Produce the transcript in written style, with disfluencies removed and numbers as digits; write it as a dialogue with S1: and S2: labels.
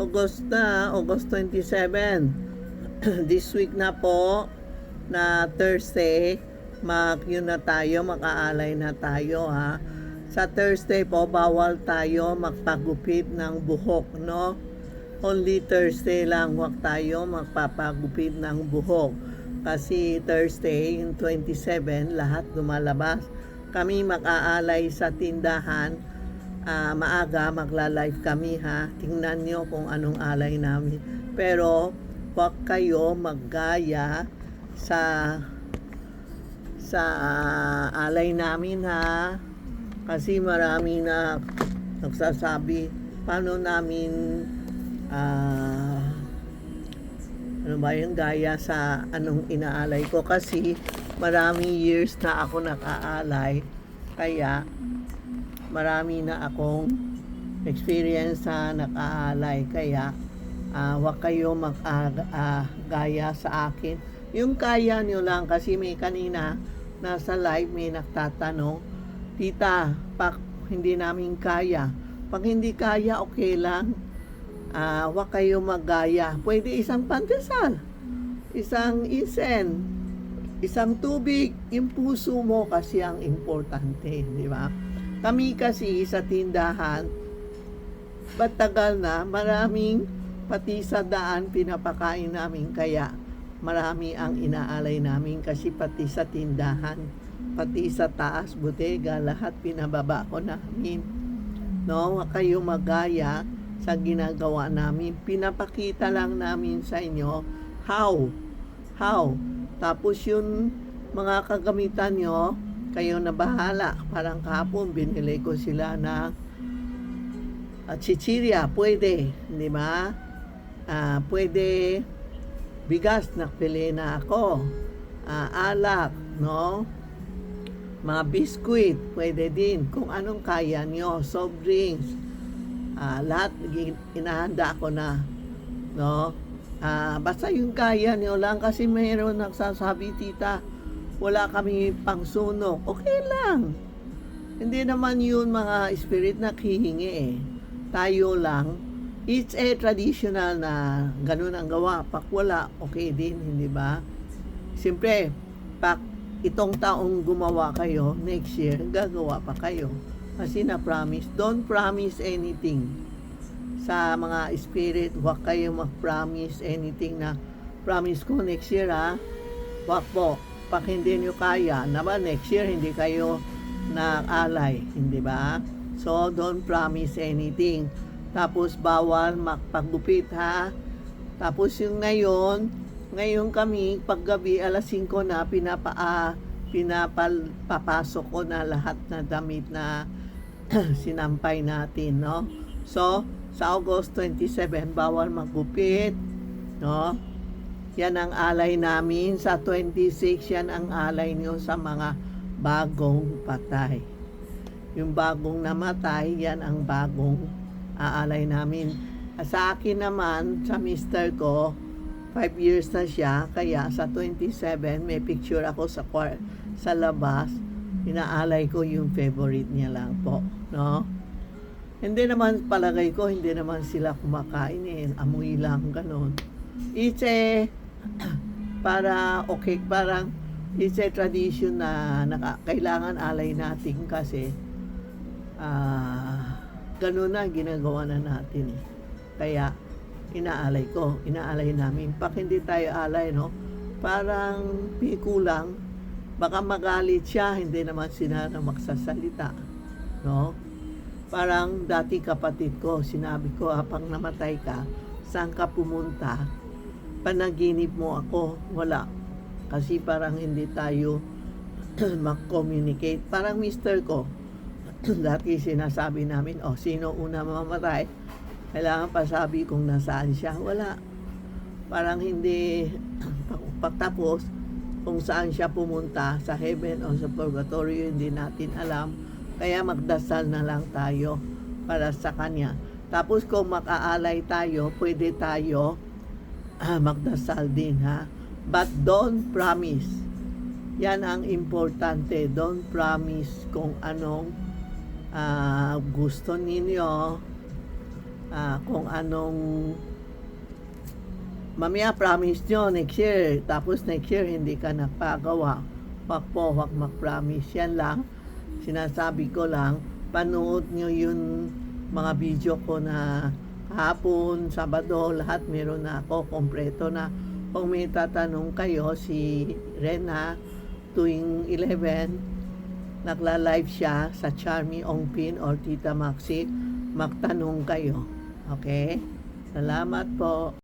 S1: August 27. This week na po na Thursday, yun na tayo, makaalay na tayo ha. Sa Thursday po, bawal tayo magpagupit ng buhok, no? Only Thursday lang wag tayo magpapagupit ng buhok. Kasi Thursday, yung 27, lahat lumalabas. Kami mag-aalay sa tindahan. Maaga magla-live kami ha. Tingnan nyo kung anong alay namin. Pero wag kayo maggaya sa alay namin ha. Kasi marami na nagsasabi paano namin ano ba yung gaya sa anong inaalay ko. Kasi maraming years na ako nakaalay, kaya marami na akong experience sa nakaalay, kaya wag kayo gaya sa akin. Yung kaya nyo lang, kasi may kanina nasa live may nagtatanong, tita, hindi namin kaya. Pag hindi kaya, okay lang. Wag kayo maggaya. Pwede isang pandesal, isang isen, isang tubig. Yung puso mo kasi ang importante, di ba? Kami kasi sa tindahan, batagal na, maraming pati sa daan pinapakain namin, kaya marami ang inaalay namin. Kasi pati sa tindahan, pati sa taas, bodega, lahat pinababa ko namin. No, wag kayo magaya sa ginagawa namin. Pinapakita lang namin sa inyo how. Tapos yung mga kagamitan nyo, kayo na bahala. Parang kahapon, binili ko sila na chichirya, pwede, di ba? Pwede bigas, napili na ako. Alak, no? Mga biskuit, pwede din. Kung anong kaya nyo, soft drinks, lahat inahanda ko na, no? Basta yung kaya nyo lang. Kasi mayroon nagsasabi, tita, wala kami pangsunog. Okay lang, hindi naman yun mga spirit na hihingi eh. Tayo lang, it's a traditional na ganun ang gawa. Pag wala, okay din, hindi ba? Siyempre, pag itong taong gumawa kayo, next year gagawa pa kayo. Kasi na-promise, don't promise anything. Sa mga spirit, huwag kayo mag-promise anything na promise ko next year ha. Huwag po. Pag hindi nyo kaya, naman next year hindi kayo nag-alay, hindi ba? So, don't promise anything. Tapos, bawal magpagupit ha. Tapos yung ngayon kami, paggabi, alas 5 na, pinapapasok ko na lahat na damit na sinampay natin, no? So, sa August 27, bawal magupit, no? Yan ang alay namin. Sa 26, yan ang alay niyo sa mga bagong patay. Yung bagong namatay, yan ang bagong aalay namin. Sa akin naman, sa mister ko, 5 years na siya, kaya sa 27, may picture ako sa labas, inaalay ko yung favorite niya lang po, no? Hindi naman, palagay ko, hindi naman sila kumakain eh, amoy lang, ganun. It's a, parang, it's a tradition na kailangan alay natin kasi, ganun na, ginagawa na natin eh. Kaya, inaalay namin. Pag hindi tayo alay, no, parang kulang, baka magalit siya, hindi naman sila na magsasalita, no? Parang dati kapatid ko, sinabi ko, pag namatay ka, saan ka pumunta? Panaginip mo ako, wala. Kasi parang hindi tayo mag-communicate. Parang mister ko, dati sinasabi namin, sino una mamatay? Kailangan pa sabi kung nasaan siya. Wala. Parang hindi, pagtapos, kung saan siya pumunta, sa heaven o sa purgatory, hindi natin alam. Kaya magdasal na lang tayo para sa kanya. Tapos kung makaalay tayo, pwede tayo magdasal din ha. But don't promise. Yan ang importante. Don't promise kung anong gusto ninyo. kung anong mamaya promise nyo next year, tapos next year hindi ka nagpagawa. Wag po, wag mag-promise. Yan lang, sinasabi ko lang, panood nyo yung mga video ko na hapon, Sabado, lahat meron na ako, kompleto na. Kung may tatanong kayo, si Rena, tuwing 11, nagla-live siya sa Charmy Ongpin or Tita Maxi, magtanong kayo. Okay? Salamat po.